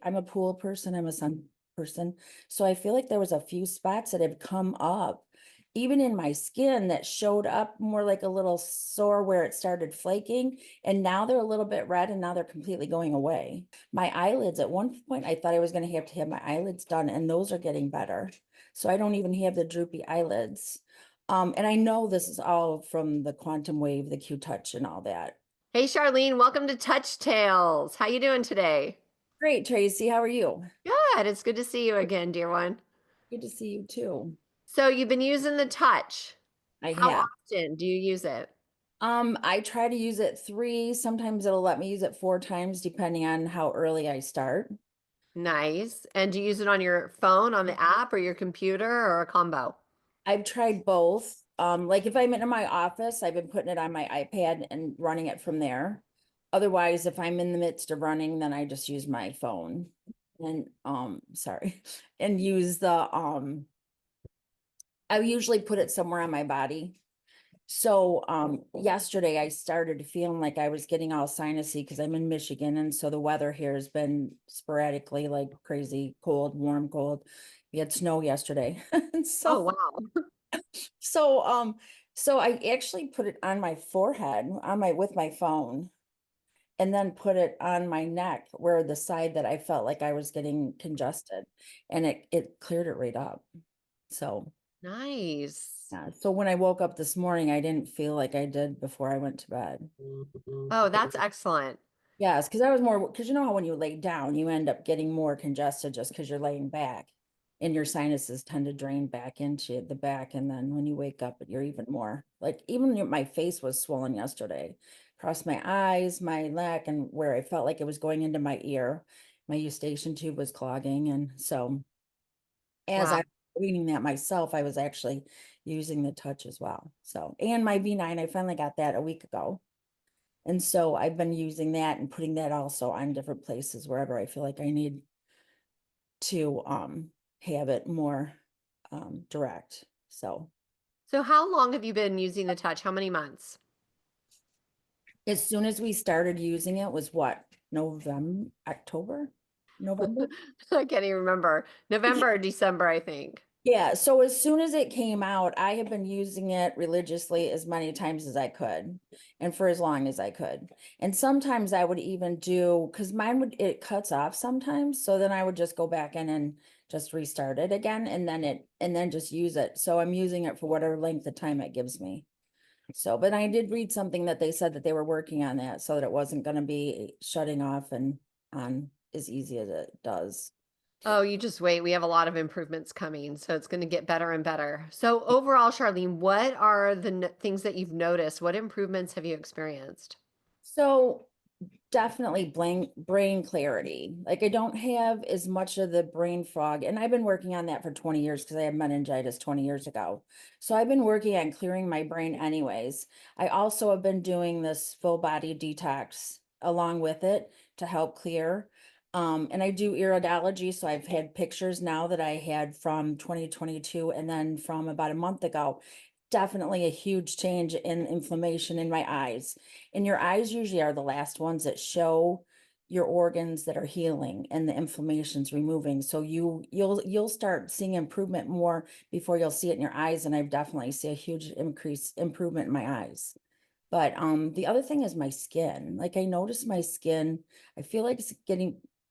I'm a pool person, I'm a sun person. So I feel like there was a few spots that have come up, even in my skin, that showed up more like a little sore where it started flaking. And now they're a little bit red and now they're completely going away. My eyelids, at one point, I thought I was going to have my eyelids done, and those are getting better. So I don't even have the droopy eyelids. And I know this is all from the quantum wave, the Q touch and all that. Hey Charlene, welcome to Touch Tales. How you doing today? Great, Tracy. How are you? Good. It's good to see you again, dear one. Good to see you too. So you've been using the Touch. I How have. often do you use it? I try to use it 3. Sometimes it'll let me use it 4 times, depending on how early I start. Nice. And do you use it on your phone, on the app, or your computer, or a combo? I've tried both. Like if I'm in my office, I've been putting it on my iPad and running it from there. Otherwise, if I'm in the midst of running, then I just use my phone and sorry, and use the I usually put it somewhere on my body. So yesterday I started feeling like I was getting all sinusy because I'm in Michigan, and so the weather here has been sporadically like crazy cold, warm, cold. We had snow yesterday. And Oh, so wow. so so I actually put it on my forehead on my with my phone, and then put it on my neck where the side that I felt like I was getting congested, and it cleared it right up. So Nice. yeah. So when I woke up this morning, I didn't feel like I did before I went to bed. Oh, that's excellent. Yes, because I was more, because you know how when you lay down, you end up getting more congested just because you're laying back, and your sinuses tend to drain back into the back. And then when you wake up, you're even more like, even my face was swollen yesterday, across my eyes, my neck, and where I felt like it was going into my ear. My eustachian tube was clogging. And so as I Wow. was reading that myself, I was actually using the touch as well. So, and my V9, I finally got that a week ago. And so I've been using that and putting that also on different places wherever I feel like I need to have it more direct. So So how long have you been using the Touch? How many months? as soon as we started using it was what, November, October, November? I can't even remember. November or December, I think. Yeah, so as soon as it came out, I have been using it religiously as many times as I could and for as long as I could. And sometimes I would even do, because mine would, it cuts off sometimes. So then I would just go back in and just restart it again, and then just use it. So I'm using it for whatever length of time it gives me. So, but I did read something that they said that they were working on that so that it wasn't going to be shutting off and on as easy as it does. Oh, you just wait. We have a lot of improvements coming, so it's going to get better and better. So overall, Charlene, what are the things that you've noticed? What improvements have you experienced? So definitely brain clarity. Like I don't have as much of the brain fog, and I've been working on that for 20 years because I had meningitis 20 years ago. So I've been working on clearing my brain anyways. I also have been doing this full body detox along with it to help clear. And I do iridology, so I've had pictures now that I had from 2022 and then from about a month ago. Definitely a huge change in inflammation in my eyes. And your eyes usually are the last ones that show your organs that are healing and the inflammation's removing. So you'll start seeing improvement more before you'll see it in your eyes. And I've definitely see a huge improvement in my eyes. But the other thing is my skin. Like I noticed my skin, I feel like it's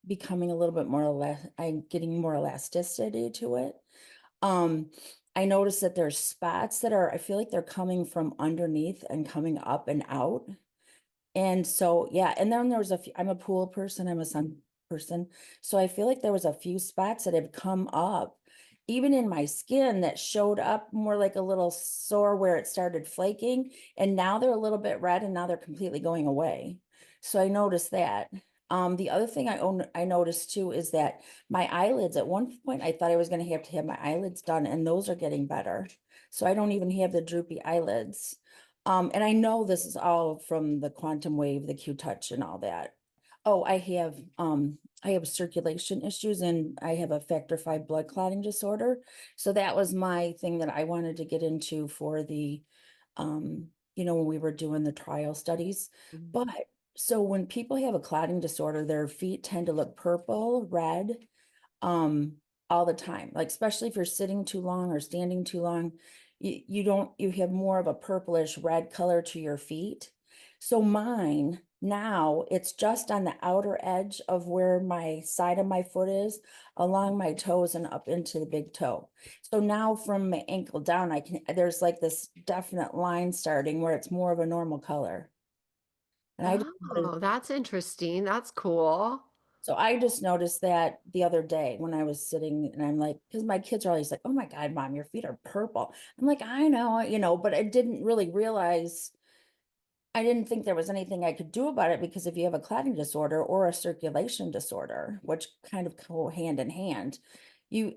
becoming a little bit more I'm getting more elasticity to it. Um, I noticed that there's spots that are, I feel like they're coming from underneath and coming up and out. And so, yeah, and then there was a few, I'm a pool person, I'm a sun person. So I feel like there was a few spots that have come up, even in my skin, that showed up more like a little sore where it started flaking. And now they're a little bit red and now they're completely going away. So I noticed that. The other thing I noticed too is that my eyelids, at one point, I thought I was going to have my eyelids done, and those are getting better. So I don't even have the droopy eyelids. And I know this is all from the quantum wave, the Q touch and all that. Oh, I have circulation issues and I have a factor 5 blood clotting disorder. So that was my thing that I wanted to get into for the when we were doing the trial studies. Mhm. But So when people have a clotting disorder, their feet tend to look purple, red, um, all the time. Like especially if you're sitting too long or standing too long, you have more of a purplish red color to your feet. So mine now it's just on the outer edge of where my side of my foot is, along my toes and up into the big toe. So now from my ankle down, there's like this definite line starting where it's more of a normal color. And I just noticed, Oh, that's interesting. That's cool. so I just noticed that the other day when I was sitting and I'm like, because my kids are always like, oh my God, mom, your feet are purple. I'm like, I know, but I didn't really realize, I didn't think there was anything I could do about it because if you have a clotting disorder or a circulation disorder, which kind of go hand in hand,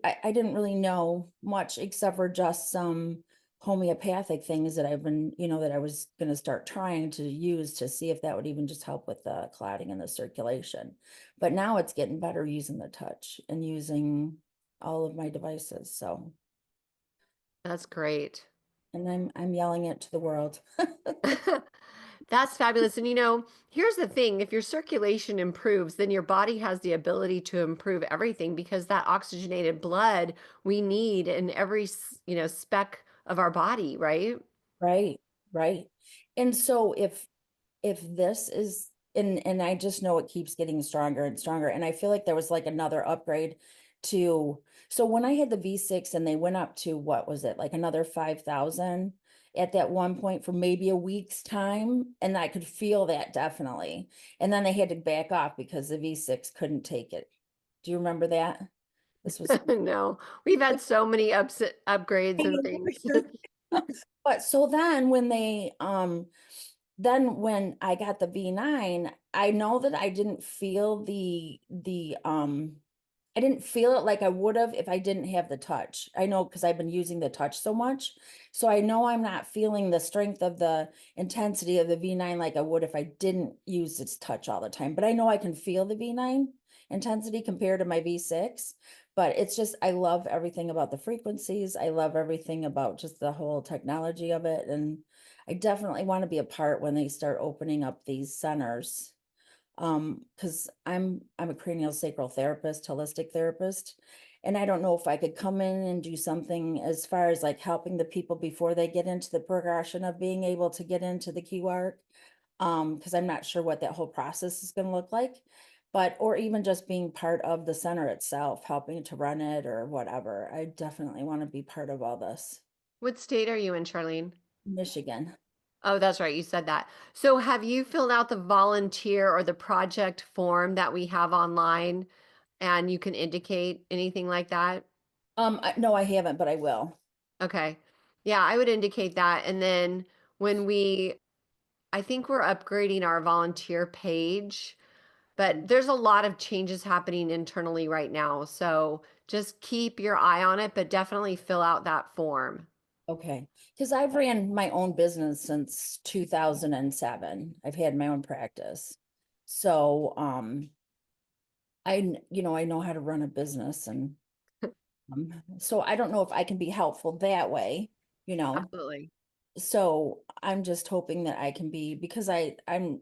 I didn't really know much except for just some homeopathic things that I've been, that I was going to start trying to use to see if that would even just help with the clotting and the circulation. But now it's getting better using the touch and using all of my devices. So, That's great. and I'm yelling it to the world. That's fabulous. And here's the thing, if your circulation improves, then your body has the ability to improve everything because that oxygenated blood we need in every, speck of our body, right? Right, right. And so if this is and I just know it keeps getting stronger and stronger. And I feel like there was like another upgrade to so when I had the V6 and they went up to what was it, like another 5,000 at that one point for maybe a week's time, and I could feel that definitely. And then they had to back off because the V6 couldn't take it. Do you remember that? This was No, we've had so many upgrades and things. but so then when I got the V9, I know that I didn't feel I didn't feel it like I would have if I didn't have the touch. I know because I've been using the touch so much. So I know I'm not feeling the strength of the intensity of the V9 like I would if I didn't use its touch all the time. But I know I can feel the V9 intensity compared to my V6. But it's just, I love everything about the frequencies. I love everything about just the whole technology of it. And I definitely want to be a part when they start opening up these centers. Because I'm a cranial sacral therapist, holistic therapist, and I don't know if I could come in and do something as far as like helping the people before they get into the progression of being able to get into the key work. Because I'm not sure what that whole process is going to look like, but or even just being part of the center itself, helping to run it or whatever. I definitely want to be part of all this. What state are you in, Charlene? Michigan. Oh, that's right. You said that. So have you filled out the volunteer or the project form that we have online and you can indicate anything like that? No, I haven't, but I will. Okay. Yeah, I would indicate that. And then when I think we're upgrading our volunteer page, but there's a lot of changes happening internally right now. So just keep your eye on it, but definitely fill out that form. Okay, because I've ran my own business since 2007. I've had my own practice. So, I know how to run a business and so I don't know if I can be helpful that way, you know. Absolutely. So I'm just hoping that I can be because I'm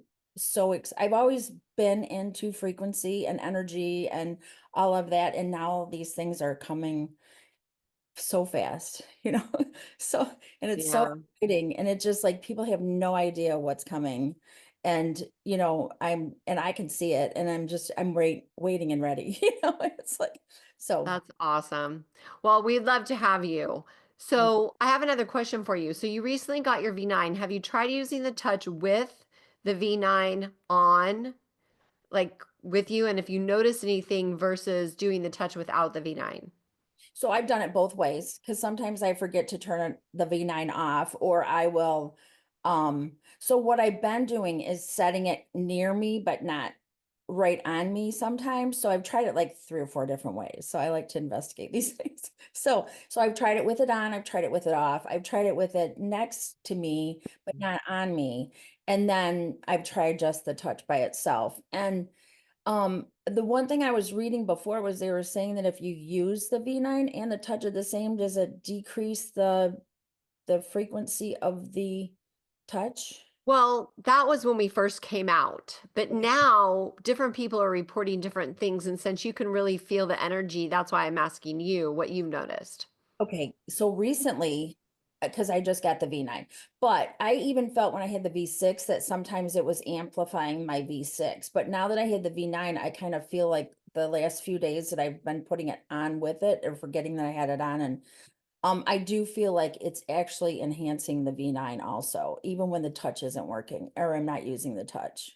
I've always been into frequency and energy and all of that, and now these things are coming so fast, so and it's so Yeah, exciting and it just like people have no idea what's coming and and I can see it and I'm waiting and ready, it's like so that's awesome. Well, we'd love to have you. So I have another question for you. So you recently got your V9. Have you tried using the touch with the V9 on, like with you? And if you notice anything versus doing the touch without the V9? So I've done it both ways because sometimes I forget to turn the V9 off or I will so what I've been doing is setting it near me but not right on me sometimes. So I've tried it like 3 or 4 different ways. So I like to investigate these things. So I've tried it with it on, I've tried it with it off, I've tried it with it next to me but not on me. And then I've tried just the touch by itself. And the one thing I was reading before was they were saying that if you use the V9 and the touch of the same, does it decrease the frequency of the touch? Well, that was when we first came out, but now different people are reporting different things. And since you can really feel the energy, that's why I'm asking you what you've noticed. Okay, so recently, because I just got the V9, but I even felt when I had the V6 that sometimes it was amplifying my V6. But now that I had the V9, I kind of feel like the last few days that I've been putting it on with it or forgetting that I had it on. And I do feel like it's actually enhancing the V9 also, even when the touch isn't working or I'm not using the touch.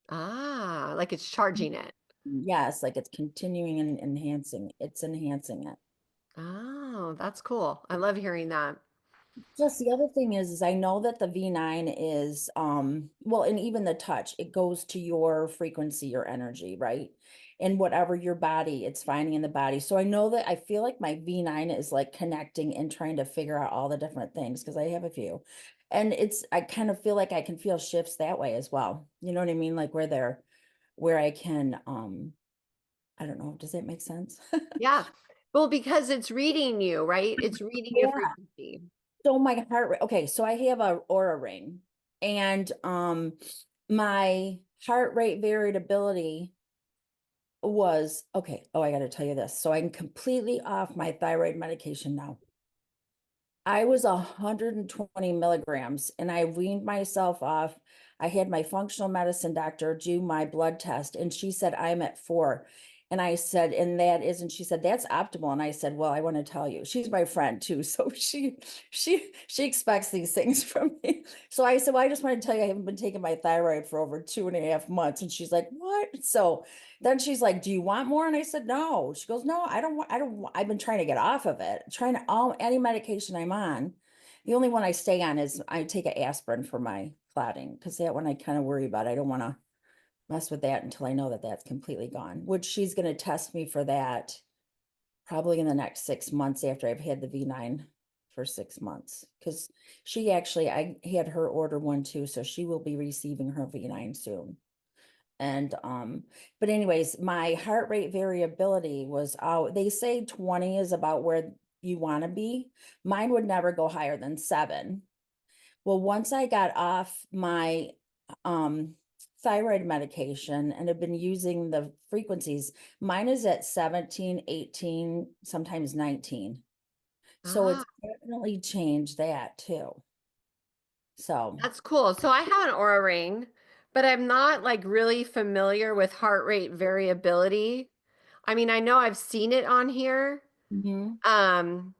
Ah, like it's charging it. Yes, like it's continuing and enhancing. It's enhancing it. Oh, that's cool. I love hearing that. Plus, the other thing is I know that the V9 is, well, and even the touch, it goes to your frequency, your energy, right? And whatever your body, it's finding in the body. So I know that I feel like my V9 is like connecting and trying to figure out all the different things because I have a few. And I kind of feel like I can feel shifts that way as well. You know what I mean? Like where I can, I don't know, does that make sense? Yeah. Well, because it's reading you, right? It's reading your Yeah. frequency. So my heart rate, okay, so I have a aura ring and my heart rate variability was okay. Oh, I got to tell you this. So I'm completely off my thyroid medication now. I was 120 milligrams and I weaned myself off. I had my functional medicine doctor do my blood test and she said, I'm at 4. And I said, and that is, and she said, that's optimal. And I said, well, I want to tell you, she's my friend too. So she expects these things from me. So I said, well, I just want to tell you, I haven't been taking my thyroid for over 2.5 months. And she's like, what? So then she's like, do you want more? And I said, no. She goes, no, I don't want, I've been trying to get off of it, trying to, any medication I'm on. The only one I stay on is I take an aspirin for my clotting because that one I kind of worry about. I don't want to mess with that until I know that that's completely gone, which she's going to test me for that probably in the next 6 months after I've had the V9 for 6 months. Because I had her order one too. So she will be receiving her V9 soon. And but anyways, my heart rate variability was out. They say 20 is about where you want to be. Mine would never go higher than 7. Well, once I got off my um thyroid medication and have been using the frequencies, mine is at 17, 18, sometimes 19. So Ah, it's definitely changed that too. So that's cool. So I have an aura ring, but I'm not like really familiar with heart rate variability. I mean, I know I've seen it on here. mhm. Um,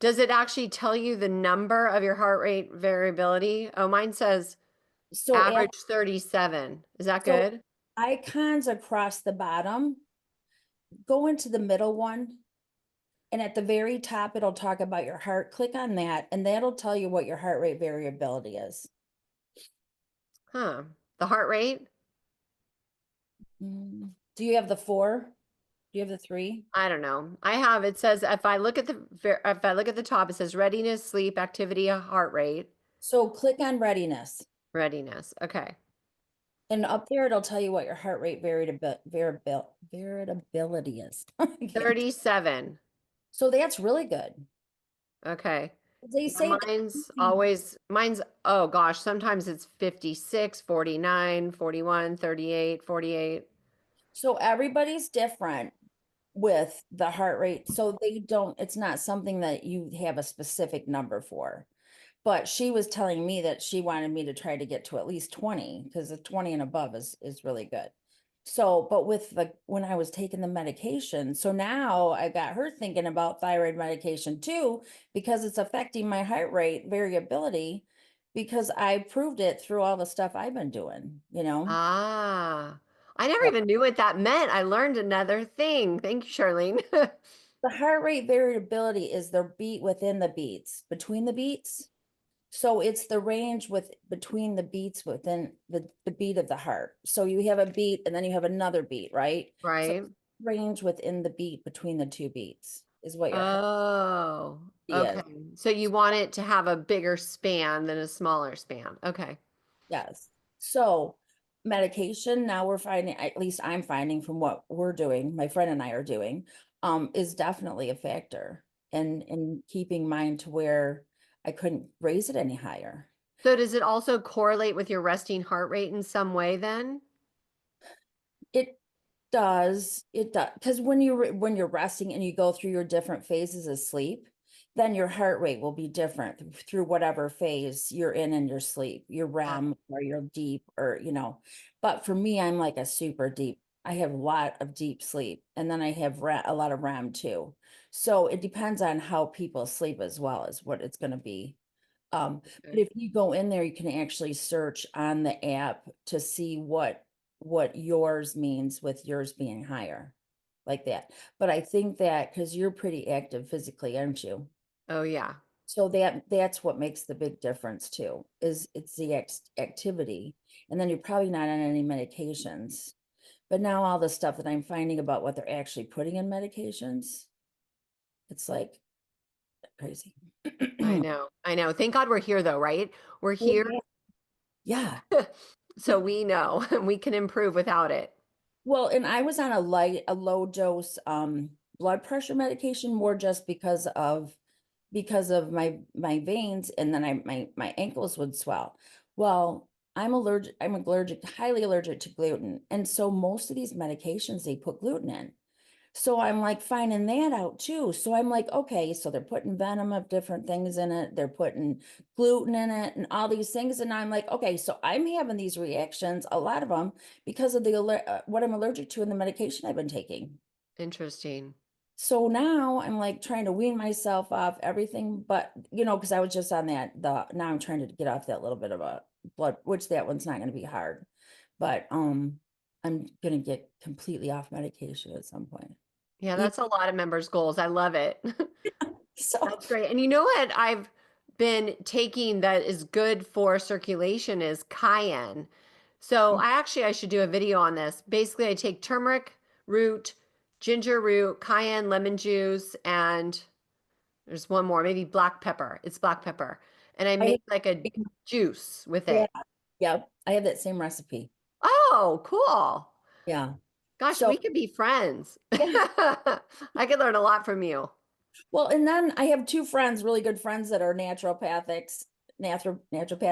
does it actually tell you the number of your heart rate variability? Oh, mine says So average 37. Is that so good? icons across the bottom, go into the middle one. And at the very top, it'll talk about your heart. Click on that, and that'll tell you what your heart rate variability is. Huh. The heart rate? Do you have the 4? Do you have the 3? I don't know. I have, it says if I look at if I look at the top, it says readiness, sleep, activity, heart rate, So click on readiness. readiness. Okay. And up there, it'll tell you what your heart rate variability is. I can't- 37. So that's really good. Okay. They Yeah, say, mine's, oh gosh, sometimes it's 56, 49, 41, 38, 48. so everybody's different with the heart rate. So they don't, it's not something that you have a specific number for. But she was telling me that she wanted me to try to get to at least 20 because the 20 and above is really good. So, but with when I was taking the medication, so now I got her thinking about thyroid medication too, because it's affecting my heart rate variability because I proved it through all the stuff I've been doing, you know? Ah, I never So even knew what that meant. I learned another thing. Thank you, Charlene. the heart rate variability is the beat within the beats, between the beats. So it's the range with between the beats within the beat of the heart. So you have a beat and then you have another beat, right? So Right. range within the beat between the two beats is what your heart Oh, okay. is. So you want it to have a bigger span than a smaller span. Okay. Yes. So medication, now we're finding, at least I'm finding from what we're doing, my friend and I are doing, is definitely a factor in keeping mine to where I couldn't raise it any higher. So does it also correlate with your resting heart rate in some way then? It it does, because when you're resting and you go through your different phases of sleep, then your heart rate will be different through whatever phase you're in your sleep, your Ah, REM or your deep or But for me, I'm like a super deep. I have a lot of deep sleep, and then I have a lot of REM too. So it depends on how people sleep as well as what it's going to be. But okay. if you go in there, you can actually search on the app to see what yours means with yours being higher, like that. But I think that because you're pretty active physically, aren't you? Oh yeah. So that's what makes the big difference too, is it's the activity. And then you're probably not on any medications. But now all the stuff that I'm finding about what they're actually putting in medications, it's like crazy. I know. I know. Thank God we're here though, right? We're Well, here yeah. so we know we can improve without it. Well, and I was on a low dose blood pressure medication more just because of my veins, and then my ankles would swell. Well, I'm highly allergic to gluten. And so most of these medications they put gluten in. So I'm like finding that out too. So I'm like, okay, so they're putting venom of different things in it. They're putting gluten in it and all these things. And I'm like, okay, so I'm having these reactions, a lot of them, because of what I'm allergic to in the medication I've been taking. Interesting. So now I'm like trying to wean myself off everything, but because I was just on now I'm trying to get off that little bit of a blood, which that one's not going to be hard, but I'm going to get completely off medication at some point. Yeah, that's a lot of members' goals. I love it. So That's great. And you know what I've been taking that is good for circulation is cayenne. So I should do a video on this. Basically, I take turmeric root, ginger root, cayenne, lemon juice, and there's one more, maybe black pepper. It's black pepper. And I I make like a juice with yeah, it. yeah, I have that same recipe. Oh, cool. Yeah. Gosh, So we could be friends. yeah. I could learn a lot from you. Well, and then I have two friends, really good friends that are naturopath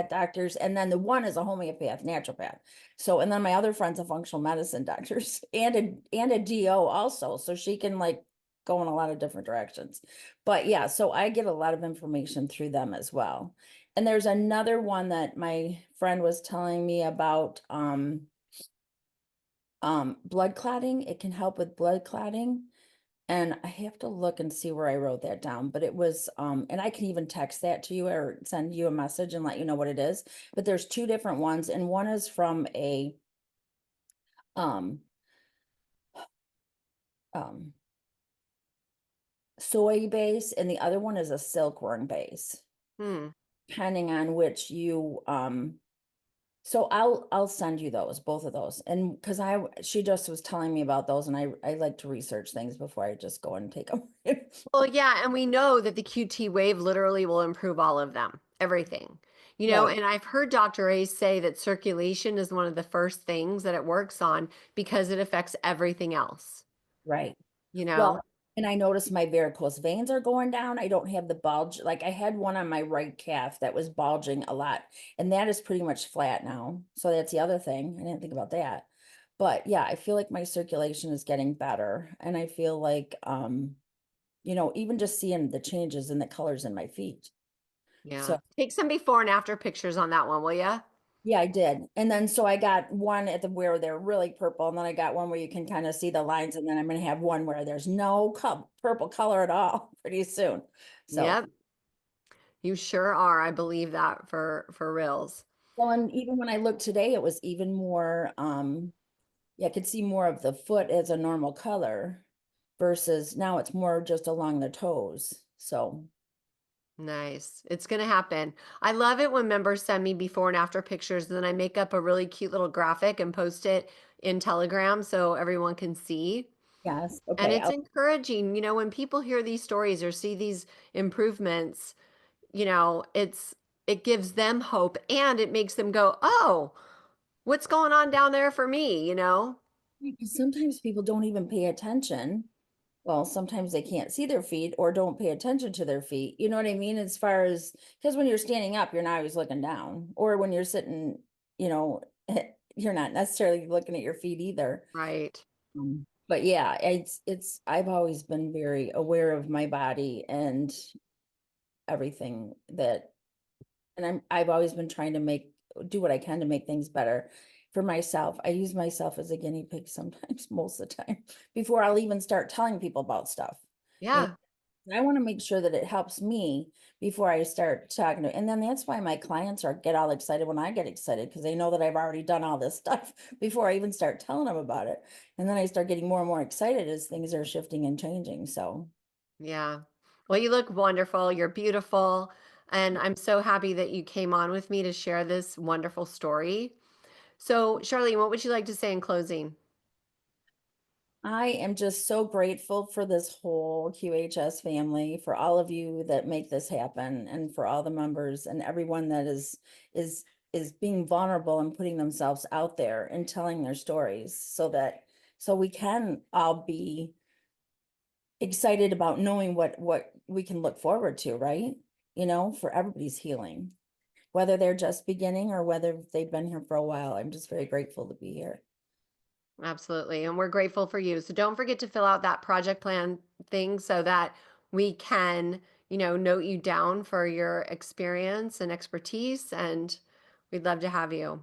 doctors, and then the one is a homeopath naturopath. So, and then my other friend's a functional medicine doctors and a DO also, so she can like go in a lot of different directions. But yeah, so I get a lot of information through them as well. And there's another one that my friend was telling me about, blood clotting. It can help with blood clotting. And I have to look and see where I wrote that down, but it was, and I can even text that to you or send you a message and let you know what it is. But there's two different ones, and one is from a um um soy base, and the other one is a silkworm base, Hmm. depending on which you so I'll send you those, both of those. And because she just was telling me about those, and I like to research things before I just go and take them. Well, yeah, and we know that the QT wave literally will improve all of them, everything. Right, And I've heard Dr. A say that circulation is one of the first things that it works on because it affects everything else, right. you Well, know? and I noticed my varicose veins are going down. I don't have the bulge. Like I had one on my right calf that was bulging a lot, and that is pretty much flat now. So that's the other thing. I didn't think about that. But yeah, I feel like my circulation is getting better. And I feel like, even just seeing the changes in the colors in my feet. Yeah. So Take some before and after pictures on that one, will ya? yeah, I did. And then so I got one at the where they're really purple, and then I got one where you can kind of see the lines, and then I'm gonna have one where there's no purple color at all pretty soon. So Yep, you sure are. I believe that for reals. well, and even when I looked today, it was even more, yeah, I could see more of the foot as a normal color versus now it's more just along the toes. So Nice. It's going to happen. I love it when members send me before and after pictures, and then I make up a really cute little graphic and post it in Telegram so everyone can see. yes, And okay. it's encouraging, when people hear these stories or see these improvements, it gives them hope and it makes them go, "Oh, what's going on down there for me?" Because sometimes people don't even pay attention Well, sometimes they can't see their feet or don't pay attention to their feet. You know what I mean? As far as, because when you're standing up, you're not always looking down, or when you're sitting, you know, you're not necessarily looking at your feet either. Right. But yeah, I've always been very aware of my body and everything that, and I've always been trying to do what I can to make things better for myself. I use myself as a guinea pig sometimes, most of the time, before I'll even start telling people about stuff. You Yeah. know, I want to make sure that it helps me before I start talking to, and then that's why my clients get all excited when I get excited, because they know that I've already done all this stuff before I even start telling them about it. And then I start getting more and more excited as things are shifting and changing. So Yeah. Well, you look wonderful. You're beautiful. And I'm so happy that you came on with me to share this wonderful story. So, Charlene, what would you like to say in closing? I am just so grateful for this whole QHS family, for all of you that make this happen, and for all the members and everyone that is is being vulnerable and putting themselves out there and telling their stories, so we can all be excited about knowing what we can look forward to, right? You know, for everybody's healing, whether they're just beginning or whether they've been here for a while. I'm just very grateful to be here. Absolutely. And we're grateful for you. So don't forget to fill out that project plan thing so that we can, note you down for your experience and expertise. And we'd love to have you.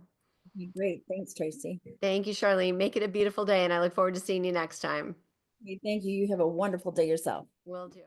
Okay, great. Thanks, Tracy. Thank you, Charlene. Make it a beautiful day. And I look forward to seeing you next time. Okay, thank you. You have a wonderful day yourself. Will do.